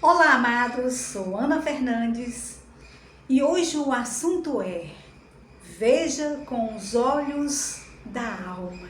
Olá, amados, sou Ana Fernandes e hoje o assunto é: veja com os olhos da alma.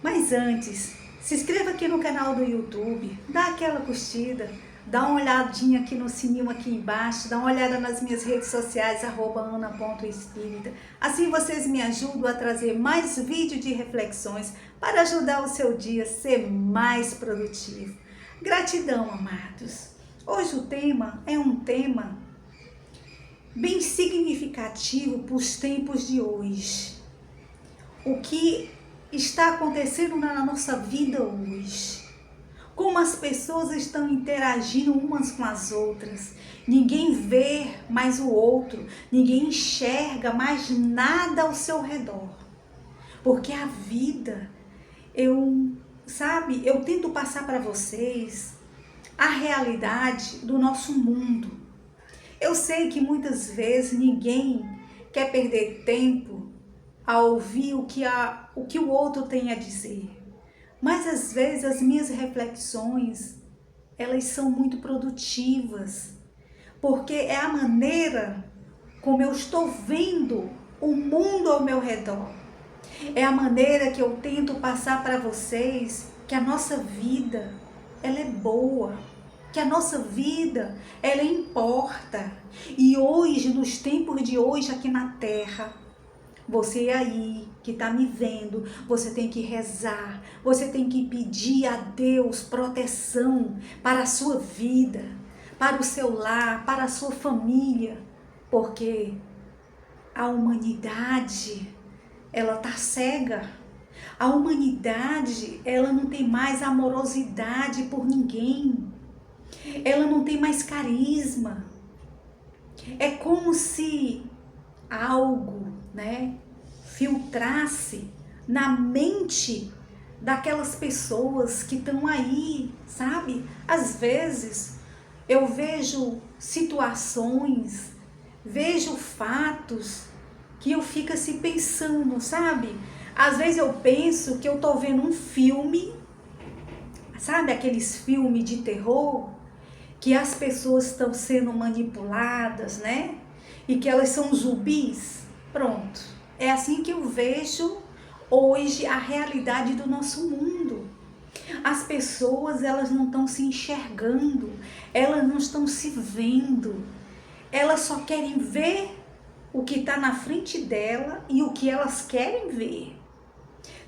Mas antes, se inscreva aqui no canal do YouTube, dá aquela curtida, dá uma olhadinha aqui no sininho aqui embaixo, dá uma olhada nas minhas redes sociais, @ana.espírita. Assim vocês me ajudam a trazer mais vídeos de reflexões para ajudar o seu dia a ser mais produtivo. Gratidão, amados. Hoje o tema é um tema bem significativo para os tempos de hoje. O que está acontecendo na nossa vida hoje? Como as pessoas estão interagindo umas com as outras? Ninguém vê mais o outro, ninguém enxerga mais nada ao seu redor. Porque a vida, eu tento passar para vocês a realidade do nosso mundo. Eu sei que muitas vezes ninguém quer perder tempo a ouvir o que o outro tem a dizer. Mas às vezes as minhas reflexões, elas são muito produtivas, porque é a maneira como eu estou vendo o mundo ao meu redor. É a maneira que eu tento passar para vocês que a nossa vida, ela é boa, que a nossa vida, ela importa. E hoje, nos tempos de hoje aqui na Terra, você aí que está me vendo, você tem que rezar, você tem que pedir a Deus proteção para a sua vida, para o seu lar, para a sua família, porque a humanidade, ela está cega. A humanidade, ela não tem mais amorosidade por ninguém. Ela não tem mais carisma. É como se algo, filtrasse na mente daquelas pessoas que estão aí, sabe? Às vezes eu vejo situações, vejo fatos que eu fico assim pensando, sabe? Às vezes eu penso que eu tô vendo um filme, sabe? Aqueles filmes de terror, que as pessoas estão sendo manipuladas, né? E que elas são zumbis. Pronto. É assim que eu vejo hoje a realidade do nosso mundo. As pessoas, elas não estão se enxergando, elas não estão se vendo. Elas só querem ver o que está na frente dela e o que elas querem ver.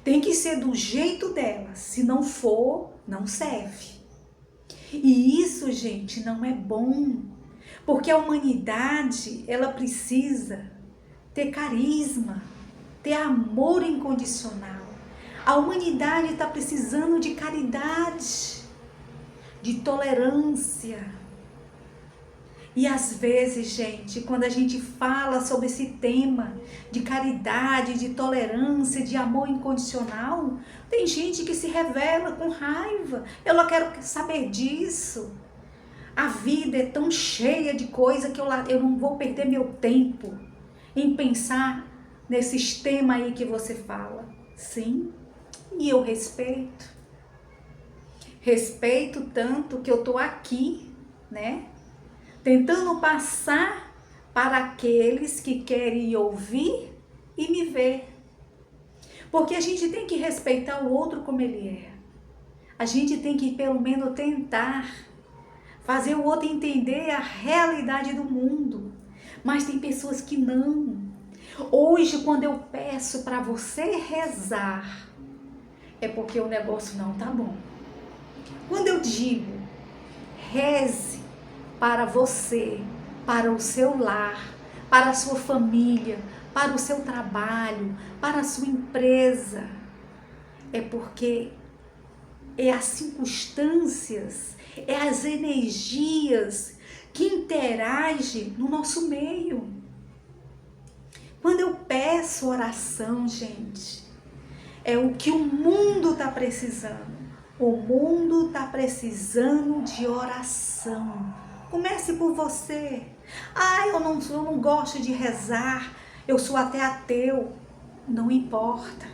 Tem que ser do jeito delas, se não for, não serve. E isso, gente, não é bom, porque a humanidade, ela precisa ter carisma, ter amor incondicional. A humanidade está precisando de caridade, de tolerância. E às vezes, gente, quando a gente fala sobre esse tema de caridade, de tolerância, de amor incondicional, tem gente que se revela com raiva. Eu não quero saber disso. A vida é tão cheia de coisa que eu não vou perder meu tempo em pensar nesses temas aí que você fala. Sim, e eu respeito. Respeito tanto que eu tô aqui, tentando passar para aqueles que querem ouvir e me ver. Porque a gente tem que respeitar o outro como ele é. A gente tem que pelo menos tentar fazer o outro entender a realidade do mundo. Mas tem pessoas que não. Hoje, quando eu peço para você rezar, é porque o negócio não tá bom. Quando eu digo reze para você, para o seu lar, para a sua família, para o seu trabalho, para a sua empresa, é porque é as circunstâncias, é as energias que interagem no nosso meio. Quando eu peço oração, gente, é o que o mundo está precisando. O mundo está precisando de oração. Comece por você. Eu não gosto de rezar, eu sou até ateu. Não importa.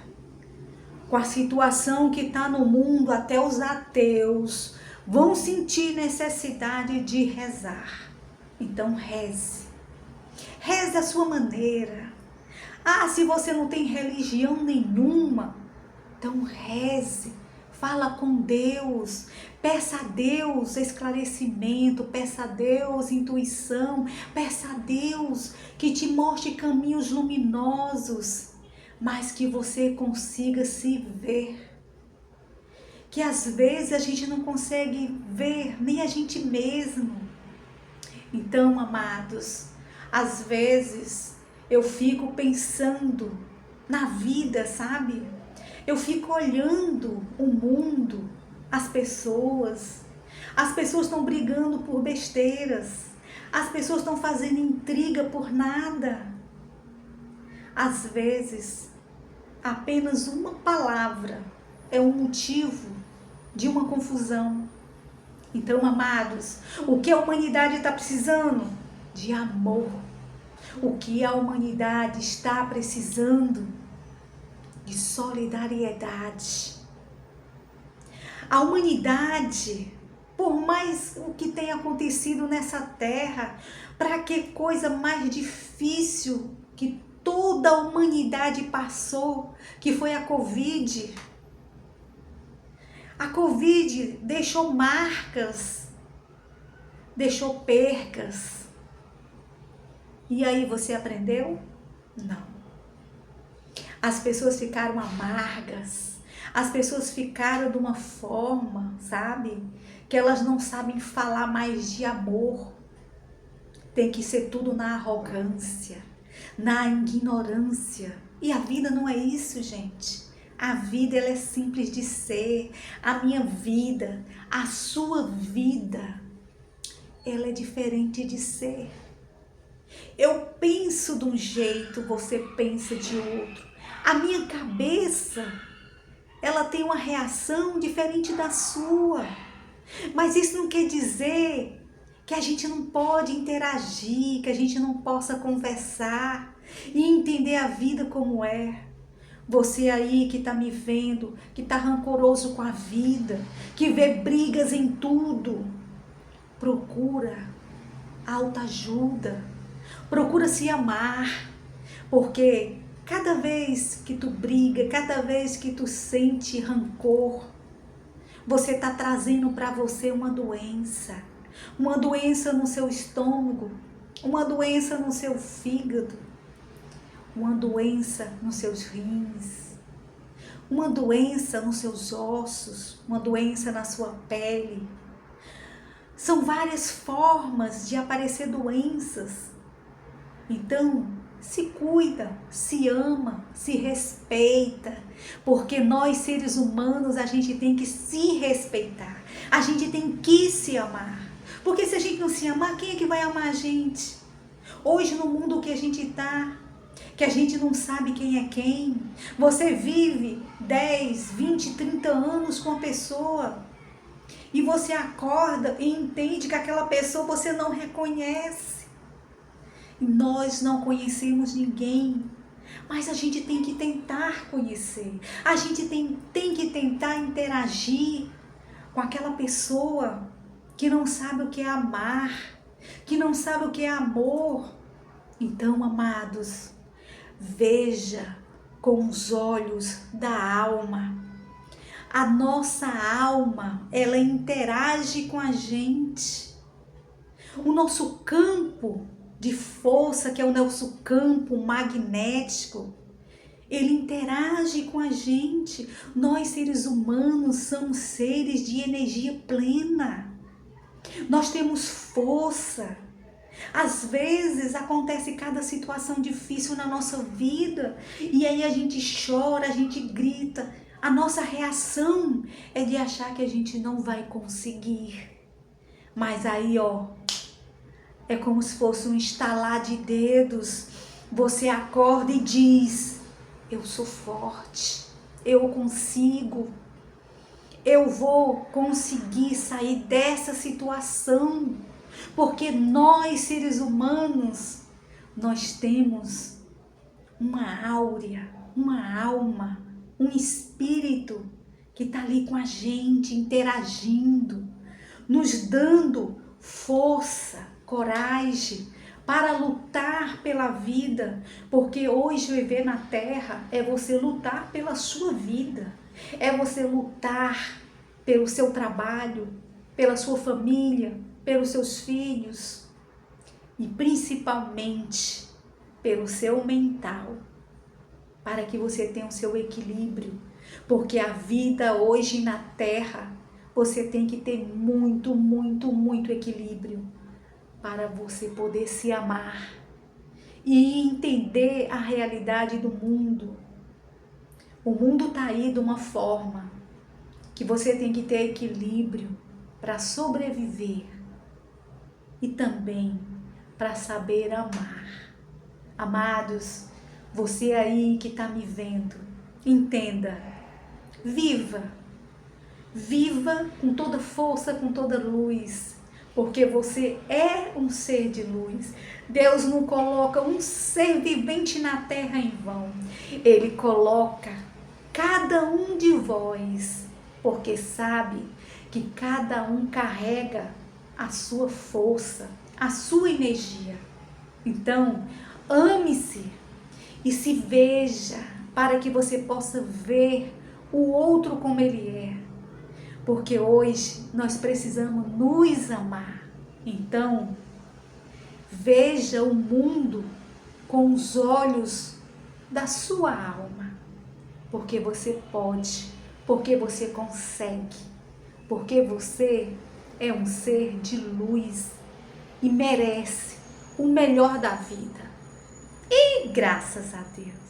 Com a situação que está no mundo, até os ateus vão sentir necessidade de rezar. Então reze. Reze da sua maneira. Ah, se você não tem religião nenhuma, então reze. Fala com Deus. Peça a Deus esclarecimento. Peça a Deus intuição. Peça a Deus que te mostre caminhos luminosos, mas que você consiga se ver. Que às vezes a gente não consegue ver nem a gente mesmo. Então, amados, às vezes eu fico pensando na vida, sabe? Eu fico olhando o mundo, as pessoas estão brigando por besteiras, as pessoas estão fazendo intriga por nada. Às vezes, apenas uma palavra é um motivo de uma confusão. Então, amados, o que a humanidade está precisando? De amor. O que a humanidade está precisando? De solidariedade. A humanidade, por mais o que tenha acontecido nessa terra, para que coisa mais difícil que toda a humanidade passou, que foi a Covid. A Covid deixou marcas, deixou percas. E aí você aprendeu? Não. As pessoas ficaram amargas, as pessoas ficaram de uma forma, sabe? Que elas não sabem falar mais de amor. Tem que ser tudo na arrogância, na ignorância. E a vida não é isso, gente. A vida, ela é simples de ser. A minha vida, a sua vida, ela é diferente de ser. Eu penso de um jeito, você pensa de outro. A minha cabeça, ela tem uma reação diferente da sua. Mas isso não quer dizer que a gente não pode interagir, que a gente não possa conversar e entender a vida como é. Você aí que está me vendo, que está rancoroso com a vida, que vê brigas em tudo, procura autoajuda, procura se amar, porque cada vez que tu briga, cada vez que tu sente rancor, você está trazendo para você uma doença no seu estômago, uma doença no seu fígado, uma doença nos seus rins, uma doença nos seus ossos, uma doença na sua pele. São várias formas de aparecer doenças. Então, se cuida, se ama, se respeita, porque nós seres humanos a gente tem que se respeitar, a gente tem que se amar, porque se a gente não se amar, quem é que vai amar a gente? Hoje no mundo que a gente está, que a gente não sabe quem é quem, você vive 10, 20, 30 anos com uma pessoa e você acorda e entende que aquela pessoa você não reconhece. Nós não conhecemos ninguém, mas a gente tem que tentar conhecer, a gente tem que tentar interagir com aquela pessoa que não sabe o que é amar, que não sabe o que é amor. Então, amados, veja com os olhos da alma. A nossa alma, ela interage com a gente. O nosso campo de força, que é o nosso campo magnético, ele interage com a gente. Nós, seres humanos, somos seres de energia plena. Nós temos força. Às vezes acontece cada situação difícil na nossa vida e aí a gente chora, a gente grita. A nossa reação é de achar que a gente não vai conseguir. Mas aí, é como se fosse um estalar de dedos. Você acorda e diz: eu sou forte, eu consigo, eu vou conseguir sair dessa situação. Porque nós, seres humanos, nós temos uma áurea, uma alma, um espírito que está ali com a gente, interagindo. nos dando força, coragem para lutar pela vida, porque hoje viver na terra é você lutar pela sua vida, é você lutar pelo seu trabalho, pela sua família, pelos seus filhos e principalmente pelo seu mental, para que você tenha o seu equilíbrio, porque a vida hoje na terra você tem que ter muito, muito, muito equilíbrio para você poder se amar e entender a realidade do mundo. O mundo está aí de uma forma que você tem que ter equilíbrio para sobreviver e também para saber amar. Amados, você aí que está me vendo, entenda, viva com toda força, com toda luz, porque você é um ser de luz. Deus não coloca um ser vivente na terra em vão. Ele coloca cada um de vós, porque sabe que cada um carrega a sua força, a sua energia. Então, ame-se e se veja para que você possa ver o outro como ele é. Porque hoje nós precisamos nos amar. Então, veja o mundo com os olhos da sua alma. Porque você pode, porque você consegue, porque você é um ser de luz e merece o melhor da vida. E graças a Deus.